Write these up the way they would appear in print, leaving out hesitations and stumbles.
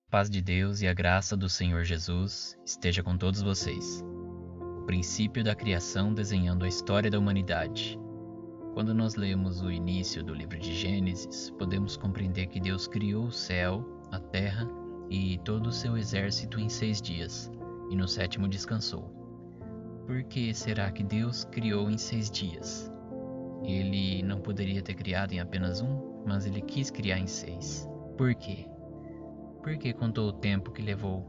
A paz de Deus e a graça do Senhor Jesus esteja com todos vocês. O princípio da criação desenhando a história da humanidade. Quando nós lemos o início do livro de Gênesis, podemos compreender que Deus criou o céu, a terra e todo o seu exército em 6 dias, e no 7º descansou. Por que será que Deus criou em 6 dias? Ele não poderia ter criado em apenas um, mas ele quis criar em 6. Por quê? Por que contou o tempo que levou?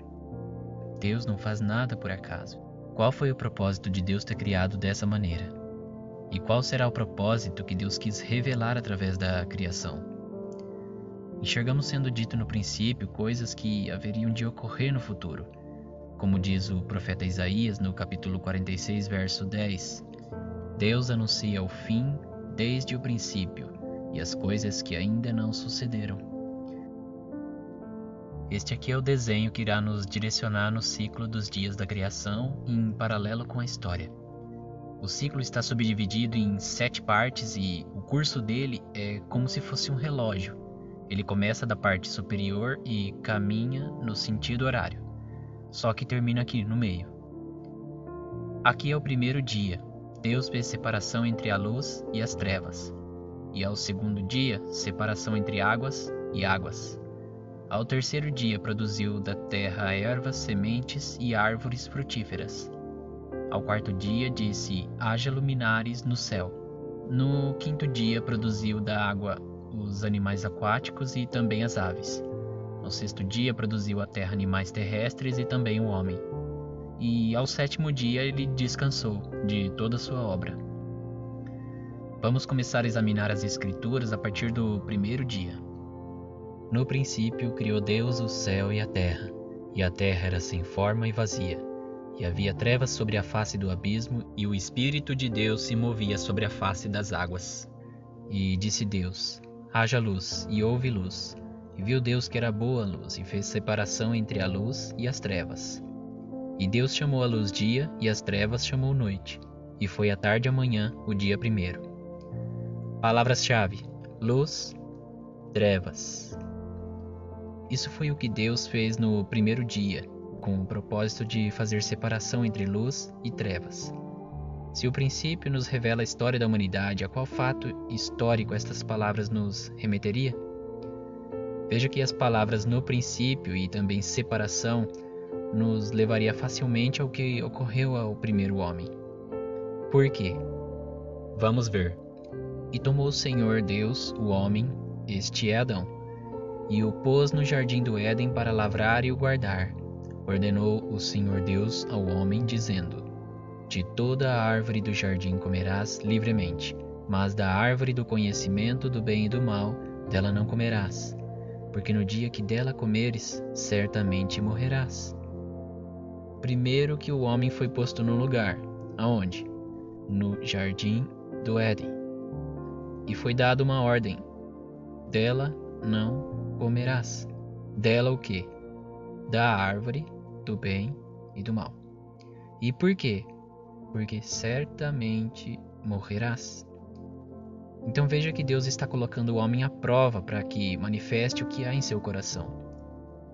Deus não faz nada por acaso. Qual foi o propósito de Deus ter criado dessa maneira? E qual será o propósito que Deus quis revelar através da criação? Enxergamos sendo dito no princípio coisas que haveriam de ocorrer no futuro. Como diz o profeta Isaías no capítulo 46, verso 10, Deus anuncia o fim desde o princípio e as coisas que ainda não sucederam. Este aqui é o desenho que irá nos direcionar no ciclo dos dias da criação em paralelo com a história. O ciclo está subdividido em 7 partes e o curso dele é como se fosse um relógio. Ele começa da parte superior e caminha no sentido horário, só que termina aqui no meio. Aqui é o primeiro dia. Deus fez separação entre a luz e as trevas. E ao segundo dia, separação entre águas e águas. Ao terceiro dia produziu da terra ervas, sementes e árvores frutíferas. Ao quarto dia disse, haja luminares no céu. No 5º dia produziu da água os animais aquáticos e também as aves. No 6º dia produziu a terra animais terrestres e também o homem. E ao 7º dia ele descansou de toda a sua obra. Vamos começar a examinar as escrituras a partir do 1º dia. No princípio criou Deus o céu e a terra era sem forma e vazia, e havia trevas sobre a face do abismo, e o Espírito de Deus se movia sobre a face das águas. E disse Deus, haja luz, e houve luz. E viu Deus que era boa a luz, e fez separação entre a luz e as trevas. E Deus chamou a luz dia, e as trevas chamou noite. E foi a tarde e a manhã, o dia 1º. Palavras-chave: luz, trevas. Isso foi o que Deus fez no 1º dia, com o propósito de fazer separação entre luz e trevas. Se o princípio nos revela a história da humanidade, a qual fato histórico estas palavras nos remeteria? Veja que as palavras no princípio e também separação nos levaria facilmente ao que ocorreu ao primeiro homem. Por quê? Vamos ver. E tomou o Senhor Deus, o homem, este é Adão, e o pôs no jardim do Éden para lavrar e o guardar. Ordenou o Senhor Deus ao homem, dizendo, de toda a árvore do jardim comerás livremente, mas da árvore do conhecimento do bem e do mal, dela não comerás, porque no dia que dela comeres, certamente morrerás. Primeiro que o homem foi posto no lugar, aonde? No jardim do Éden. E foi dada uma ordem, dela não comerás. Dela o quê? Da árvore do bem e do mal. E por quê? Porque certamente morrerás. Então veja que Deus está colocando o homem à prova para que manifeste o que há em seu coração.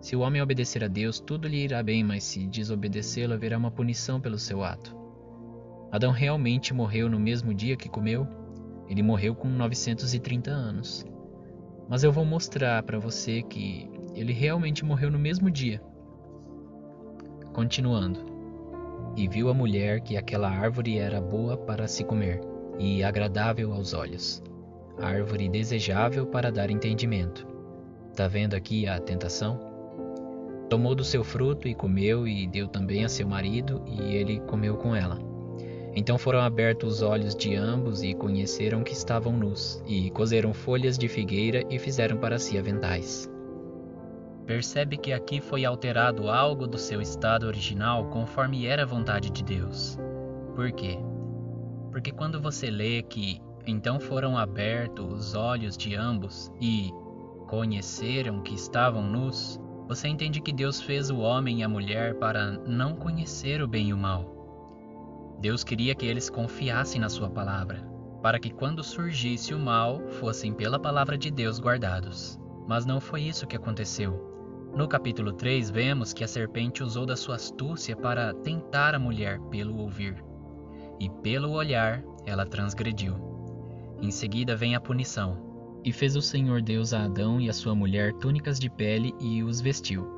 Se o homem obedecer a Deus, tudo lhe irá bem, mas se desobedecê-lo, haverá uma punição pelo seu ato. Adão realmente morreu no mesmo dia que comeu? Ele morreu com 930 anos. Mas eu vou mostrar para você que ele realmente morreu no mesmo dia. Continuando. E viu a mulher que aquela árvore era boa para se comer, e agradável aos olhos, árvore desejável para dar entendimento. Tá vendo aqui a tentação? Tomou do seu fruto e comeu, e deu também a seu marido, e ele comeu com ela. Então foram abertos os olhos de ambos e conheceram que estavam nus, e coseram folhas de figueira e fizeram para si aventais. Percebe que aqui foi alterado algo do seu estado original conforme era a vontade de Deus. Por quê? Porque quando você lê que então foram abertos os olhos de ambos e conheceram que estavam nus, você entende que Deus fez o homem e a mulher para não conhecer o bem e o mal. Deus queria que eles confiassem na sua palavra, para que quando surgisse o mal, fossem pela palavra de Deus guardados. Mas não foi isso que aconteceu. No capítulo 3, vemos que a serpente usou da sua astúcia para tentar a mulher pelo ouvir, e pelo olhar ela transgrediu. Em seguida vem a punição. E fez o Senhor Deus a Adão e a sua mulher túnicas de pele e os vestiu.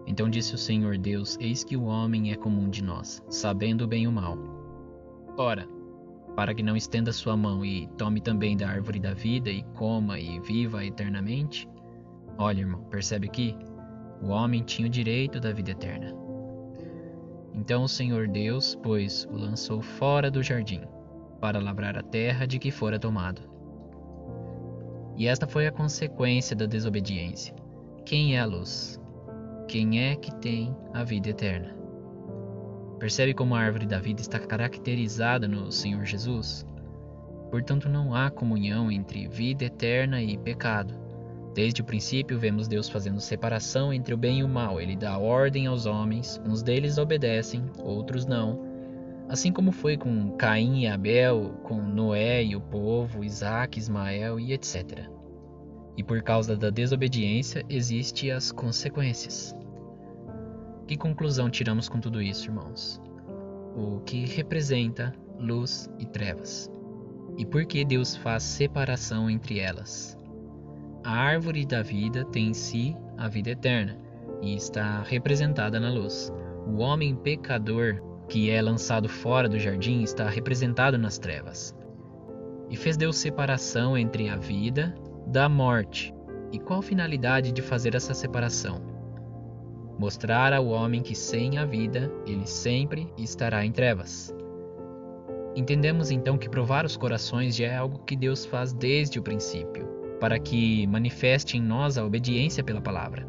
Então disse o Senhor Deus: Eis que o homem é como um de nós, sabendo o bem e o mal. Ora, para que não estenda sua mão e tome também da árvore da vida e coma e viva eternamente. Olha, irmão, percebe aqui? O homem tinha o direito da vida eterna. Então o Senhor Deus, pois, o lançou fora do jardim, para lavrar a terra de que fora tomado. E esta foi a consequência da desobediência. Quem é a luz? Quem é que tem a vida eterna? Percebe como a árvore da vida está caracterizada no Senhor Jesus? Portanto, não há comunhão entre vida eterna e pecado. Desde o princípio, vemos Deus fazendo separação entre o bem e o mal. Ele dá ordem aos homens, uns deles obedecem, outros não. Assim como foi com Caim e Abel, com Noé e o povo, Isaac, Ismael e etc. E por causa da desobediência, existem as consequências. Que conclusão tiramos com tudo isso, irmãos? O que representa luz e trevas? E por que Deus faz separação entre elas? A árvore da vida tem em si a vida eterna e está representada na luz. O homem pecador, que é lançado fora do jardim, está representado nas trevas. E fez Deus separação entre a vida da morte. E qual a finalidade de fazer essa separação? Mostrar ao homem que sem a vida ele sempre estará em trevas. Entendemos então que provar os corações já é algo que Deus faz desde o princípio, para que manifeste em nós a obediência pela palavra.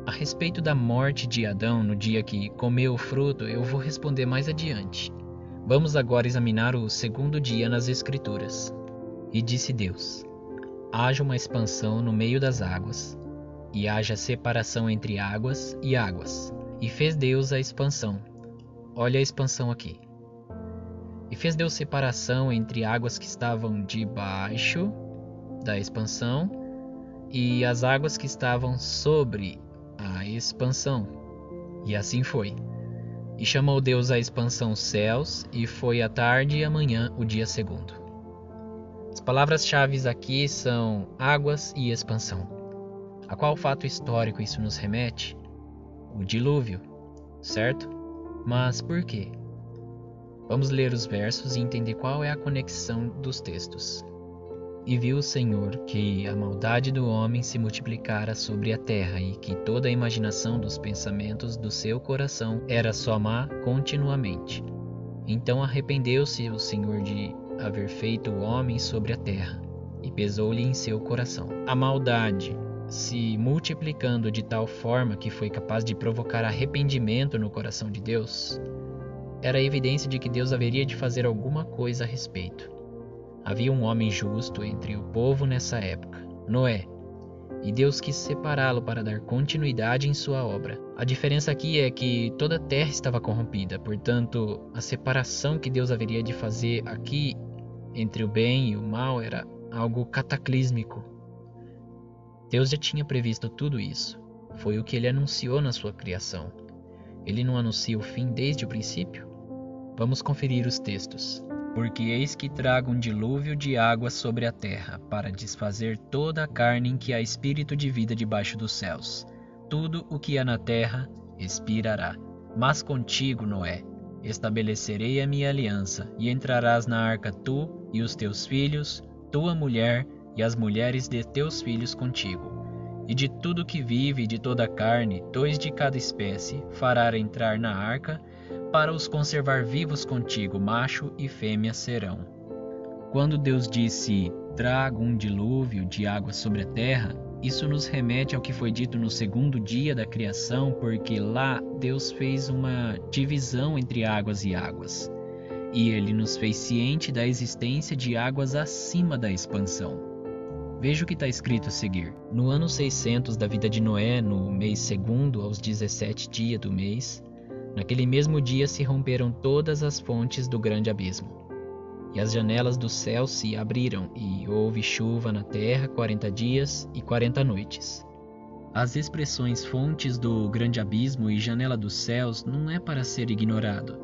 A respeito da morte de Adão no dia que comeu o fruto, eu vou responder mais adiante. Vamos agora examinar o segundo dia nas Escrituras. E disse Deus: haja uma expansão no meio das águas, e haja separação entre águas e águas. E fez Deus a expansão. Olha a expansão aqui. E fez Deus separação entre águas que estavam debaixo da expansão e as águas que estavam sobre a expansão. E assim foi. E chamou Deus a expansão céus, e foi a tarde e a manhã o dia segundo. As palavras-chave aqui são águas e expansão. A qual fato histórico isso nos remete? O dilúvio, certo? Mas por quê? Vamos ler os versos e entender qual é a conexão dos textos. E viu o Senhor que a maldade do homem se multiplicara sobre a terra e que toda a imaginação dos pensamentos do seu coração era só má continuamente. Então arrependeu-se o Senhor de haver feito o homem sobre a terra, e pesou-lhe em seu coração. A maldade se multiplicando de tal forma que foi capaz de provocar arrependimento no coração de Deus, era evidência de que Deus haveria de fazer alguma coisa a respeito. Havia um homem justo entre o povo nessa época, Noé, e Deus quis separá-lo para dar continuidade em sua obra. A diferença aqui é que toda a terra estava corrompida, portanto, a separação que Deus haveria de fazer aqui entre o bem e o mal era algo cataclísmico. Deus já tinha previsto tudo isso. Foi o que ele anunciou na sua criação. Ele não anuncia o fim desde o princípio? Vamos conferir os textos. Porque eis que trago um dilúvio de água sobre a terra, para desfazer toda a carne em que há espírito de vida debaixo dos céus. Tudo o que há na terra expirará. Mas contigo, Noé, estabelecerei a minha aliança, e entrarás na arca tu e os teus filhos, tua mulher e as mulheres de teus filhos contigo. E de tudo que vive e de toda a carne, 2 de cada espécie, fará entrar na arca, para os conservar vivos contigo, macho e fêmea serão. Quando Deus disse, trago um dilúvio de água sobre a terra, isso nos remete ao que foi dito no segundo dia da criação, porque lá Deus fez uma divisão entre águas e águas. E ele nos fez ciente da existência de águas acima da expansão. Veja o que está escrito a seguir. No ano 600 da vida de Noé, no mês segundo, aos 17 dias do mês, naquele mesmo dia se romperam todas as fontes do grande abismo. E as janelas do céu se abriram, e houve chuva na terra 40 dias e 40 noites. As expressões fontes do grande abismo e janela dos céus não é para ser ignorado,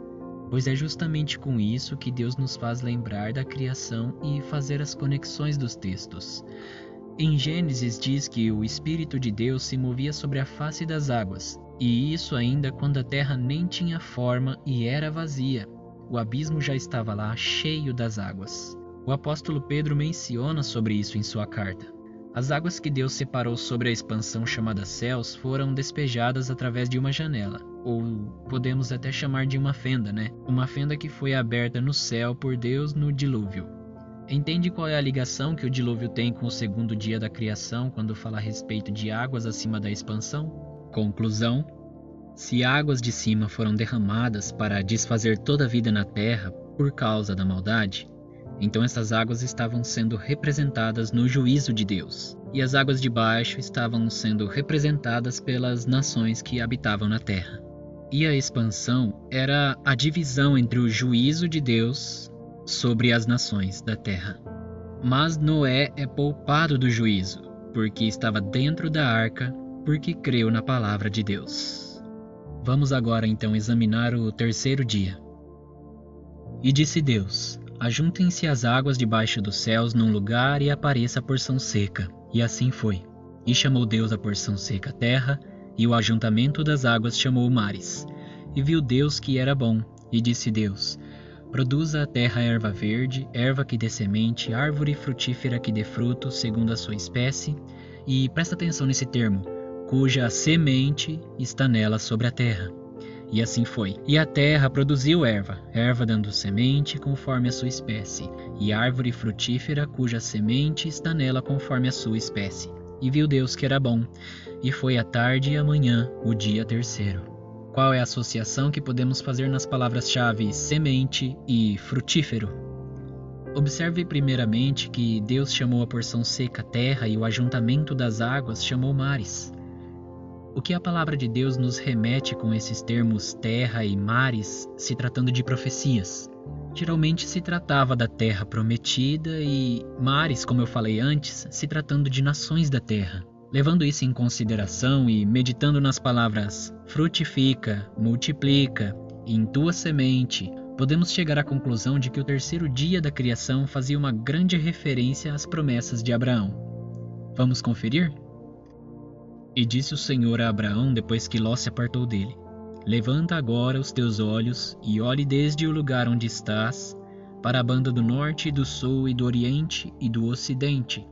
pois é justamente com isso que Deus nos faz lembrar da criação e fazer as conexões dos textos. Em Gênesis diz que o Espírito de Deus se movia sobre a face das águas, e isso ainda quando a terra nem tinha forma e era vazia. O abismo já estava lá, cheio das águas. O apóstolo Pedro menciona sobre isso em sua carta. As águas que Deus separou sobre a expansão chamada céus foram despejadas através de uma janela, ou podemos até chamar de uma fenda, né? Uma fenda que foi aberta no céu por Deus no dilúvio. Entende qual é a ligação que o dilúvio tem com o segundo dia da criação quando fala a respeito de águas acima da expansão? Conclusão: se águas de cima foram derramadas para desfazer toda a vida na terra por causa da maldade, então essas águas estavam sendo representadas no juízo de Deus, e as águas de baixo estavam sendo representadas pelas nações que habitavam na terra. E a expansão era a divisão entre o juízo de Deus sobre as nações da terra. Mas Noé é poupado do juízo, porque estava dentro da arca, porque creu na palavra de Deus. Vamos agora então examinar o terceiro dia. E disse Deus: ajuntem-se as águas debaixo dos céus num lugar e apareça a porção seca. E assim foi. E chamou Deus a porção seca terra, e o ajuntamento das águas chamou mares. E viu Deus que era bom, e disse Deus: produza a terra erva verde, erva que dê semente, árvore frutífera que dê fruto, segundo a sua espécie, e presta atenção nesse termo, cuja semente está nela sobre a terra. E assim foi. E a terra produziu erva, erva dando semente conforme a sua espécie, e árvore frutífera cuja semente está nela conforme a sua espécie. E viu Deus que era bom, e foi a tarde e a manhã, o dia terceiro. Qual é a associação que podemos fazer nas palavras-chave semente e frutífero? Observe primeiramente que Deus chamou a porção seca terra e o ajuntamento das águas chamou mares. O que a palavra de Deus nos remete com esses termos terra e mares, se tratando de profecias? Geralmente se tratava da terra prometida e mares, como eu falei antes, se tratando de nações da terra. Levando isso em consideração e meditando nas palavras frutifica, multiplica, em tua semente, podemos chegar à conclusão de que o terceiro dia da criação fazia uma grande referência às promessas de Abraão. Vamos conferir? E disse o Senhor a Abraão depois que Ló se apartou dele: levanta agora os teus olhos e olhe desde o lugar onde estás para a banda do norte, do sul e do oriente e do ocidente,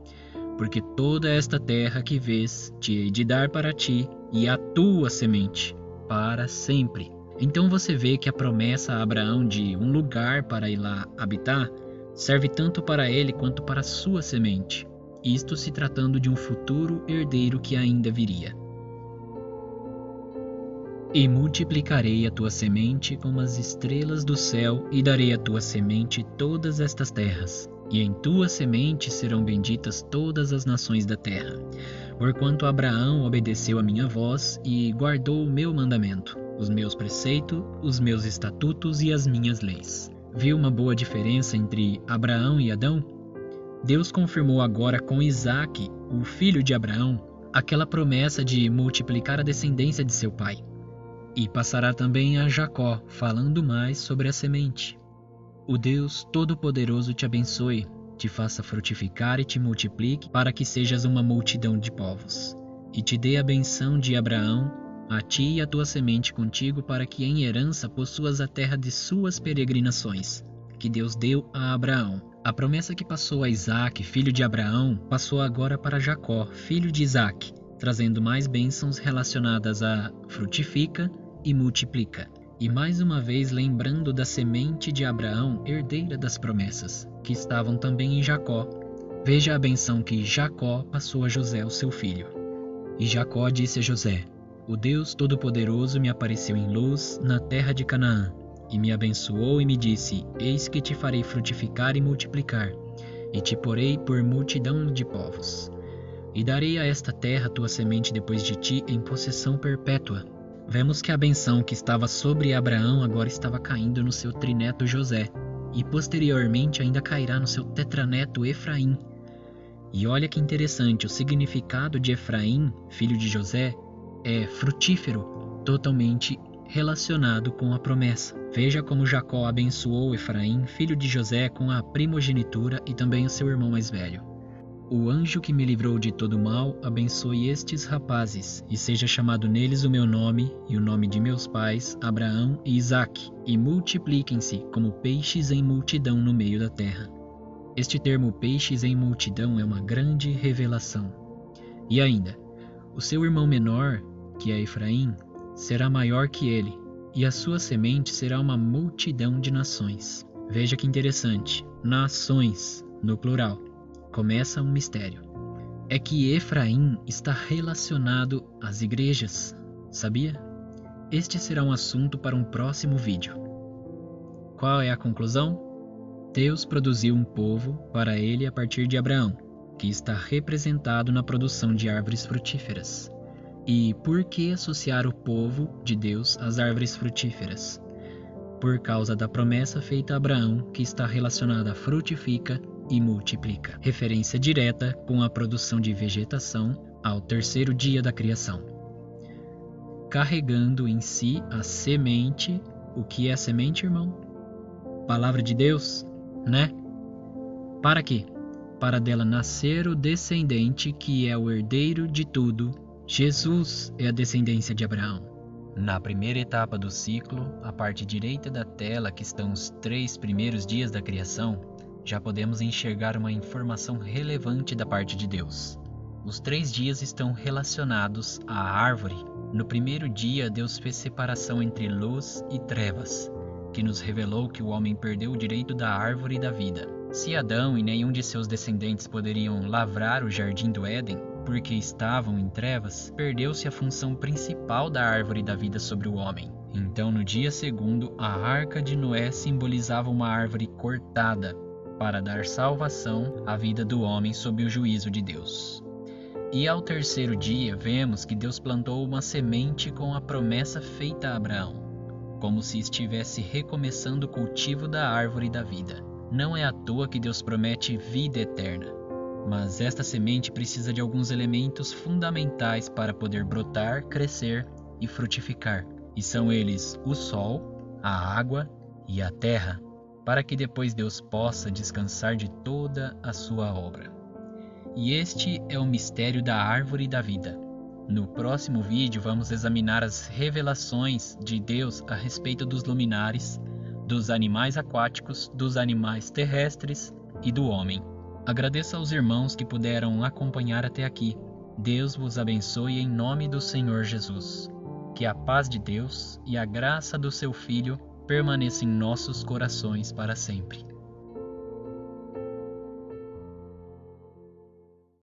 porque toda esta terra que vês te hei de dar para ti e a tua semente, para sempre. Então você vê que a promessa a Abraão de um lugar para ir lá habitar serve tanto para ele quanto para a sua semente, isto se tratando de um futuro herdeiro que ainda viria. E multiplicarei a tua semente como as estrelas do céu, e darei à tua semente todas estas terras, e em tua semente serão benditas todas as nações da terra, porquanto Abraão obedeceu a minha voz e guardou o meu mandamento, os meus preceitos, os meus estatutos e as minhas leis. Viu uma boa diferença entre Abraão e Adão? Deus confirmou agora com Isaque, o filho de Abraão, aquela promessa de multiplicar a descendência de seu pai. E passará também a Jacó, falando mais sobre a semente. O Deus Todo-Poderoso te abençoe, te faça frutificar e te multiplique, para que sejas uma multidão de povos. E te dê a benção de Abraão, a ti e a tua semente contigo, para que em herança possuas a terra de suas peregrinações, que Deus deu a Abraão. A promessa que passou a Isaque, filho de Abraão, passou agora para Jacó, filho de Isaque, trazendo mais bênçãos relacionadas a frutifica e multiplica. E mais uma vez lembrando da semente de Abraão, herdeira das promessas, que estavam também em Jacó. Veja a benção que Jacó passou a José, o seu filho. E Jacó disse a José: o Deus Todo-Poderoso me apareceu em luz na terra de Canaã, e me abençoou e me disse: eis que te farei frutificar e multiplicar, e te porei por multidão de povos. E darei a esta terra tua semente depois de ti em possessão perpétua. Vemos que a benção que estava sobre Abraão agora estava caindo no seu trineto José, e posteriormente ainda cairá no seu tetraneto Efraim. E olha que interessante, o significado de Efraim, filho de José, é frutífero, totalmente relacionado com a promessa. Veja como Jacó abençoou Efraim, filho de José, com a primogenitura e também o seu irmão mais velho. O anjo que me livrou de todo mal, abençoe estes rapazes, e seja chamado neles o meu nome e o nome de meus pais, Abraão e Isaque, e multipliquem-se como peixes em multidão no meio da terra. Este termo peixes em multidão é uma grande revelação. E ainda, o seu irmão menor, que é Efraim, será maior que ele, e a sua semente será uma multidão de nações. Veja que interessante, nações, no plural. Começa um mistério. É que Efraim está relacionado às igrejas, sabia? Este será um assunto para um próximo vídeo. Qual é a conclusão? Deus produziu um povo para ele a partir de Abraão, que está representado na produção de árvores frutíferas. E por que associar o povo de Deus às árvores frutíferas? Por causa da promessa feita a Abraão, que está relacionada a frutifica e multiplica. Referência direta com a produção de vegetação ao terceiro dia da criação. Carregando em si a semente. O que é a semente, irmão? Palavra de Deus, né? Para quê? Para dela nascer o descendente que é o herdeiro de tudo. Jesus é a descendência de Abraão. Na primeira etapa do ciclo, a parte direita da tela, que estão os 3 primeiros dias da criação, já podemos enxergar uma informação relevante da parte de Deus. Os 3 dias estão relacionados à árvore. No primeiro dia, Deus fez separação entre luz e trevas, que nos revelou que o homem perdeu o direito da árvore da vida. Se Adão e nenhum de seus descendentes poderiam lavrar o jardim do Éden, porque estavam em trevas, perdeu-se a função principal da árvore da vida sobre o homem. Então, no dia segundo, a arca de Noé simbolizava uma árvore cortada para dar salvação à vida do homem sob o juízo de Deus. E ao terceiro dia, vemos que Deus plantou uma semente com a promessa feita a Abraão, como se estivesse recomeçando o cultivo da árvore da vida. Não é à toa que Deus promete vida eterna, mas esta semente precisa de alguns elementos fundamentais para poder brotar, crescer e frutificar. E são eles o sol, a água e a terra, para que depois Deus possa descansar de toda a sua obra. E este é o mistério da árvore da vida. No próximo vídeo vamos examinar as revelações de Deus a respeito dos luminares, dos animais aquáticos, dos animais terrestres e do homem. Agradeço aos irmãos que puderam acompanhar até aqui. Deus vos abençoe em nome do Senhor Jesus. Que a paz de Deus e a graça do seu Filho permaneçam em nossos corações para sempre.